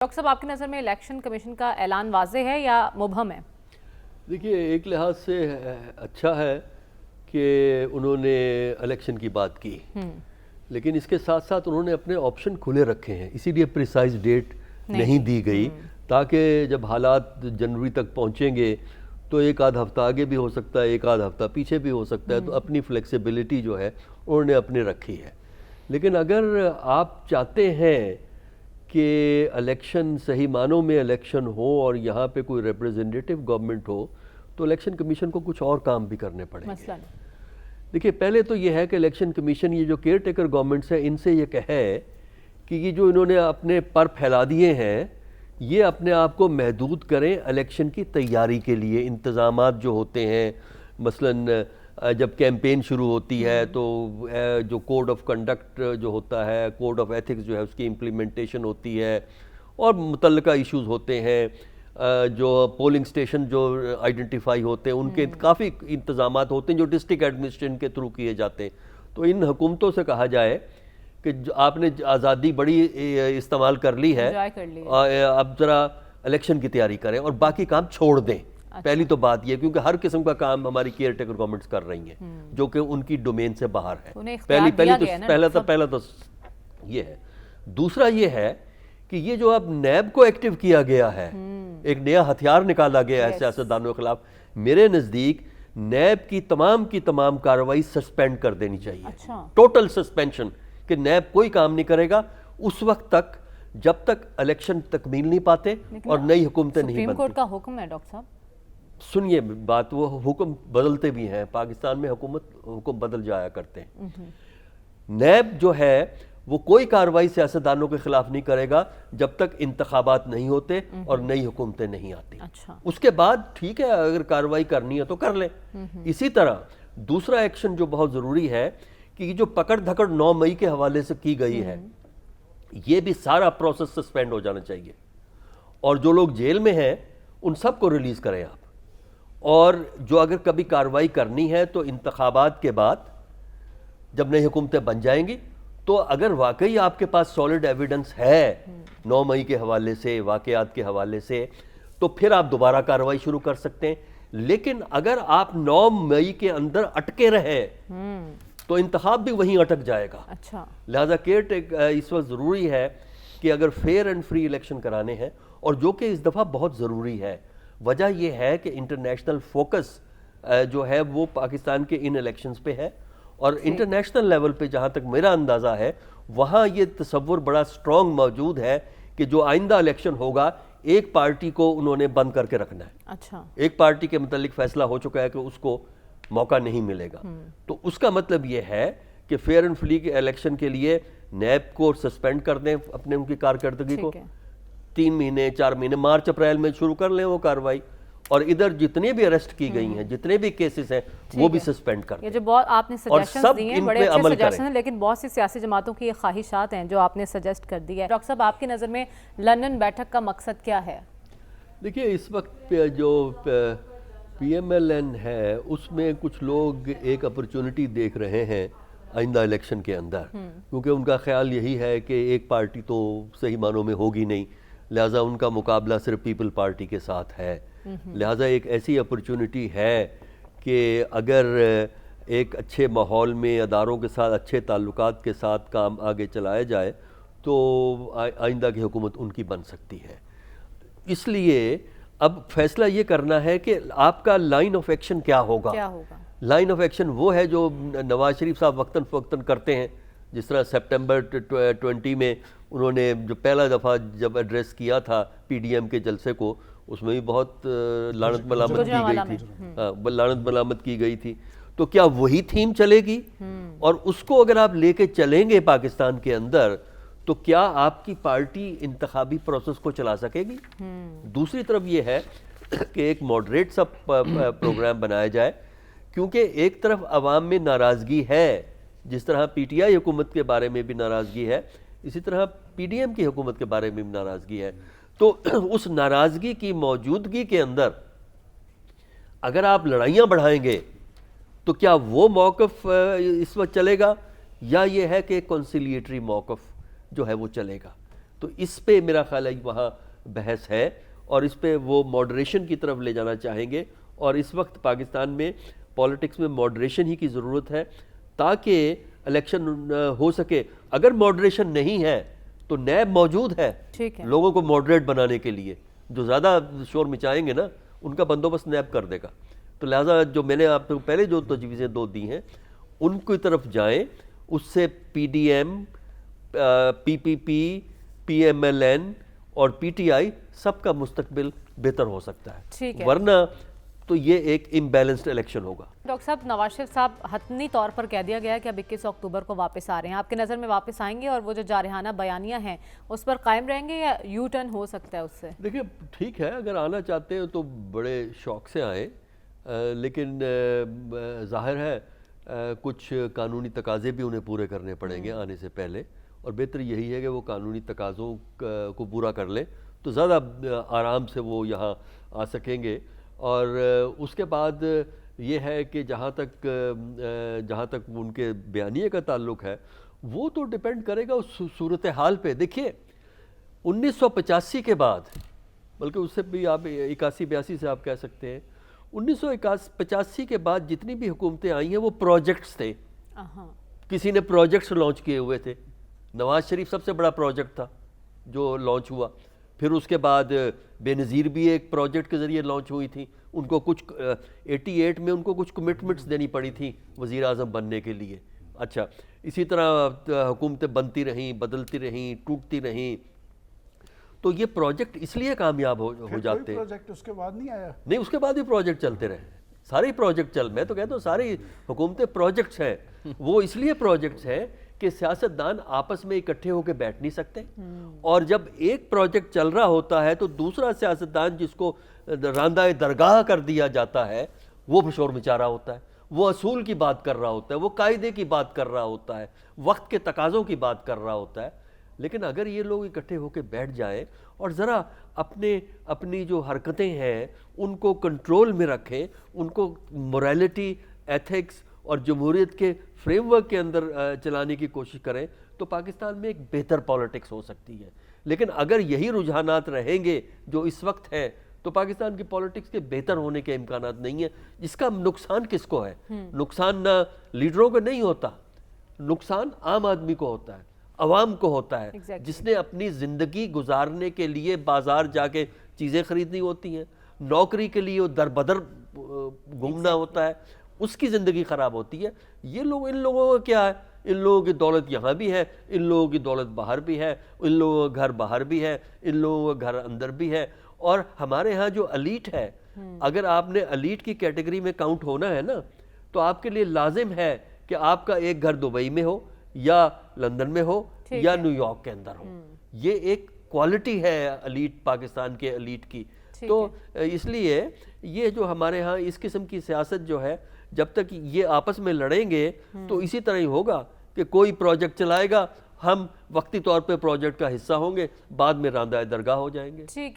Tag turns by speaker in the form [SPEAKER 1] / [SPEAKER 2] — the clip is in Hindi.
[SPEAKER 1] डॉक्टर साहब, आपकी नज़र में इलेक्शन कमीशन का ऐलान वाज़ेह है या मुबहम है?
[SPEAKER 2] देखिए, एक लिहाज से अच्छा है कि उन्होंने इलेक्शन की बात की, लेकिन इसके साथ साथ उन्होंने अपने ऑप्शन खुले रखे हैं, इसीलिए प्रिसाइज डेट नहीं दी गई, ताकि जब हालात जनवरी तक पहुंचेंगे तो एक आध हफ्ता आगे भी हो सकता है, एक आध हफ्ता पीछे भी हो सकता है। तो अपनी फ्लेक्सिबिलिटी जो है उन्होंने अपनी रखी है। लेकिन अगर आप चाहते हैं कि इलेक्शन सही मानों में इलेक्शन हो और यहाँ पे कोई रिप्रेजेंटेटिव गवर्नमेंट हो, तो इलेक्शन कमीशन को कुछ और काम भी करने पड़ेंगे। देखिए, पहले तो ये है कि इलेक्शन कमीशन, ये जो केयर टेकर गवर्नमेंट्स है, इनसे ये कहे कि ये जो इन्होंने अपने पर फैला दिए हैं, ये अपने आप को महदूद करें इलेक्शन की तैयारी के लिए। इंतज़ामात जो होते हैं, मसलन जब कैंपेन शुरू होती है तो जो कोड ऑफ कंडक्ट जो होता है, कोड ऑफ एथिक्स जो है, उसकी इम्प्लीमेंटेशन होती है, और मुतल्लिका इश्यूज होते हैं, जो पोलिंग स्टेशन जो आइडेंटिफाई होते हैं, उनके काफ़ी इंतज़ामात होते हैं जो डिस्ट्रिक्ट एडमिनिस्ट्रेशन के थ्रू किए जाते हैं। तो इन हुकूमतों से कहा जाए कि आपने आज़ादी बड़ी इस्तेमाल कर ली है, अब ज़रा इलेक्शन की तैयारी करें और बाकी काम छोड़ दें। अच्छा। पहली तो बात यह, क्योंकि हर किस्म का काम हमारी केयर टेकर गवर्नमेंट्स कर रही हैं जो कि उनकी डोमेन से बाहर है। पहला तो ये है। दूसरा ये है कि ये जो अब नैब को एक्टिव किया गया है, एक नया हथियार निकाला गया है सियासतदानों के खिलाफ। मेरे नज़दीक नैब की तमाम कार्रवाई सस्पेंड कर देनी चाहिए। अच्छा। टोटल सस्पेंशन, कि नैब कोई काम नहीं करेगा उस वक्त तक जब तक इलेक्शन तकमील नहीं पाते और नई हुकूमतें नहीं बनती।
[SPEAKER 1] सुप्रीम कोर्ट का हुक्म है डॉक्टर साहब।
[SPEAKER 2] सुनिए बात, वो हुक्म बदलते भी हैं, पाकिस्तान में हुक्म बदल जाया करते हैं। नैब जो है वो कोई कार्रवाई सियासतदानों के खिलाफ नहीं करेगा जब तक इंतखाबात नहीं होते और नई हुकूमतें नहीं आती। अच्छा। उसके बाद ठीक है, अगर कार्रवाई करनी है तो कर ले। इसी तरह दूसरा एक्शन जो बहुत जरूरी है कि जो पकड़ धकड़ 9 मई के हवाले से की गई है, ये भी सारा प्रोसेस सस्पेंड हो जाना चाहिए, और जो लोग जेल में हैं उन सबको रिलीज करें आप। और जो अगर कभी कार्रवाई करनी है तो इंतखाबात के बाद जब नई हुकूमतें बन जाएंगी, तो अगर वाकई आपके पास सॉलिड एविडेंस है 9 मई के हवाले से, वाकयात के हवाले से, तो फिर आप दोबारा कार्रवाई शुरू कर सकते हैं। लेकिन अगर आप 9 मई के अंदर अटके रहे तो इंतखाब भी वहीं अटक जाएगा। अच्छा। लिहाजा केयर इस वक्त ज़रूरी है कि अगर फेयर एंड फ्री इलेक्शन कराने हैं, और जो कि इस दफ़ा बहुत ज़रूरी है। वजह यह है कि इंटरनेशनल फोकस जो है वो पाकिस्तान के इन इलेक्शंस पे है, और इंटरनेशनल लेवल पे जहाँ तक मेरा अंदाज़ा है वहाँ ये तसव्वुर बड़ा स्ट्रॉन्ग मौजूद है कि जो आइंदा इलेक्शन होगा, एक पार्टी को उन्होंने बंद करके रखना है। अच्छा। एक पार्टी के मुतालिक फैसला हो चुका है कि उसको मौका नहीं मिलेगा। तो उसका मतलब ये है कि फेयर एंड फ्री के इलेक्शन के लिए नैब को सस्पेंड कर दें अपने उनकी कारकर्दगी को, 3 महीने 4 महीने, मार्च अप्रैल में शुरू कर लें वो कार्रवाई, और इधर जितने भी अरेस्ट की गई हैं, जितने भी केसेस हैं, वो भी सस्पेंड कर दें।
[SPEAKER 1] ये जो बहुत आपने सजेशंस दिए हैं, बड़े अच्छे सजेशन हैं, लेकिन बहुत सी सियासी जमातों की ये ख्वाहिशात हैं जो आपने सजेस्ट कर दी है। डॉक्टर साहब, आपकी नज़र में लंदन बैठक का मकसद क्या है?
[SPEAKER 2] देखिए, इस वक्त जो PMLN है उसमें कुछ लोग एक अपॉर्चुनिटी देख रहे हैं आइंदा इलेक्शन के अंदर, क्योंकि उनका ख्याल यही है कि एक पार्टी तो सही मानों में होगी नहीं, लिहाजा उनका मुकाबला सिर्फ पीपल पार्टी के साथ है। लिहाजा एक ऐसी अपॉर्चुनिटी है कि अगर एक अच्छे माहौल में अदारों के साथ अच्छे ताल्लुकात के साथ काम आगे चलाया जाए तो आइंदा की हुकूमत उनकी बन सकती है। इसलिए अब फैसला ये करना है कि आपका लाइन ऑफ एक्शन क्या होगा। लाइन ऑफ एक्शन वो है जो नवाज शरीफ साहब वक्तन फवक्तन करते हैं, जिस तरह सितंबर 20 में उन्होंने जो पहला दफ़ा जब एड्रेस किया था PDM के जलसे को, उसमें भी बहुत लानत मलामत की गई थी, लानत मलामत की गई थी। तो क्या वही थीम चलेगी? और उसको अगर आप लेके चलेंगे पाकिस्तान के अंदर, तो क्या आपकी पार्टी इंतखाबी प्रोसेस को चला सकेगी? दूसरी तरफ ये है कि एक मॉडरेट सा प्रोग्राम बनाया जाए, क्योंकि एक तरफ अवाम में नाराज़गी है, जिस तरह PTI हुकूमत के बारे में भी नाराज़गी है, इसी तरह PDM की हुकूमत के बारे में भी नाराज़गी है। तो उस नाराज़गी की मौजूदगी के अंदर अगर आप लड़ाइयाँ बढ़ाएंगे तो क्या वो मौक़िफ़ इस वक्त चलेगा, या ये है कि कंसिलिएटरी मौक़िफ़ जो है वो चलेगा? तो इस पे मेरा ख्याल है वहाँ बहस है और इस पे वो मॉडरेशन की तरफ ले जाना चाहेंगे। और इस वक्त पाकिस्तान में पॉलिटिक्स में मॉडरेशन ही की ज़रूरत है ताकि इलेक्शन हो सके। अगर मॉडरेशन नहीं है तो नैब मौजूद है लोगों को मॉडरेट बनाने के लिए, जो ज़्यादा शोर मचाएंगे ना उनका बंदोबस्त नैब कर देगा। तो लिहाजा जो मैंने आपको पहले जो तजवीज़ें दो दी हैं उनकी तरफ जाएं, उससे PDM, PPP, PMLN और PTI सबका मुस्तकबिल बेहतर हो सकता है, वरना तो ये एक इम्बैलेंस्ड इलेक्शन होगा।
[SPEAKER 1] डॉक्टर साहब, नवाज शरीफ साहब हतनी तौर पर कह दिया गया है कि अब 21 अक्टूबर को वापस आ रहे हैं, आपके नज़र में वापस आएंगे और वो जो जारहाना बयानियां हैं उस पर कायम रहेंगे या यू टर्न हो सकता है उससे?
[SPEAKER 2] देखिए ठीक है, अगर आना चाहते हैं तो बड़े शौक से आए, लेकिन जाहिर है कुछ कानूनी तकाजे भी उन्हें पूरे करने पड़ेंगे आने से पहले, और बेहतर यही है कि वो कानूनी तकाज़ों को पूरा कर लें तो ज़्यादा आराम से वो यहाँ आ सकेंगे। और उसके बाद ये है कि जहाँ तक उनके बयानिए का ताल्लुक है वो तो डिपेंड करेगा उस सूरत हाल पे। देखिए 1985 के बाद, बल्कि उससे भी आप 81-82 से आप कह सकते हैं, 1985 के बाद जितनी भी हुकूमतें आई हैं वो प्रोजेक्ट्स थे, किसी ने प्रोजेक्ट्स लॉन्च किए हुए थे। नवाज शरीफ सबसे बड़ा प्रोजेक्ट था जो लॉन्च हुआ, फिर उसके बाद बेनज़ीर भी एक प्रोजेक्ट के ज़रिए लॉन्च हुई थी, उनको कुछ 88 में उनको कुछ कमिटमेंट्स देनी पड़ी थी वज़ीर आज़म बनने के लिए। अच्छा, इसी तरह हुकूमतें बनती रहीं, बदलती रहीं, टूटती रहीं, तो ये प्रोजेक्ट इसलिए कामयाब हो जाते हैं।
[SPEAKER 3] प्रोजेक्ट उसके बाद नहीं आया?
[SPEAKER 2] नहीं, उसके बाद भी प्रोजेक्ट चलते रहे, सारे प्रोजेक्ट मैं तो कहता हूँ सारी हुकूमतें प्रोजेक्ट्स हैं। वो इसलिए प्रोजेक्ट्स हैं कि सियासतदान आपस में इकट्ठे होकर बैठ नहीं सकते, और जब एक प्रोजेक्ट चल रहा होता है तो दूसरा सियासतदान जिसको रांदा दरगाह कर दिया जाता है वो शोर मचा रहा होता है, वो असूल की बात कर रहा होता है, वो कायदे की बात कर रहा होता है, वक्त के तकाज़ों की बात कर रहा होता है। लेकिन अगर ये लोग इकट्ठे होकर बैठ जाएं और ज़रा अपनी जो हरकतें हैं उनको कंट्रोल में रखें, उनको मोरालिटी, एथिक्स और जमहूरियत के फ्रेमवर्क के अंदर चलाने की कोशिश करें तो पाकिस्तान में एक बेहतर पॉलिटिक्स हो सकती है। लेकिन अगर यही रुझानात रहेंगे जो इस वक्त है तो पाकिस्तान की पॉलिटिक्स के बेहतर होने के इम्कानात नहीं है। जिसका नुकसान किसको है? नुकसान ना लीडरों को नहीं होता, नुकसान आम आदमी को होता है, अवाम को होता है, जिसने अपनी ज़िंदगी गुजारने के लिए बाजार जाके चीज़ें खरीदनी होती हैं, नौकरी के लिए वो दर बदर घूमना होता है, उसकी ज़िंदगी ख़राब होती है। इन लोगों का क्या है? इन लोगों की दौलत यहाँ भी है, इन लोगों की दौलत बाहर भी है, इन लोगों का घर बाहर भी है, इन लोगों का घर अंदर भी है। और हमारे यहाँ जो अलीट है, अगर आपने अलीट की कैटेगरी में काउंट होना है ना तो आपके लिए लाजिम है कि आपका एक घर दुबई में हो या लंदन में हो या न्यूयॉर्क के अंदर हो। ये एक क्वालिटी है अलीट, पाकिस्तान के अलीट की। तो इसलिए ये जो हमारे यहाँ इस किस्म की सियासत जो है, जब तक ये आपस में लड़ेंगे तो इसी तरह ही होगा कि कोई प्रोजेक्ट चलाएगा, हम वक्ती तौर पे प्रोजेक्ट का हिस्सा होंगे, बाद में रांदा दरगाह हो जाएंगे।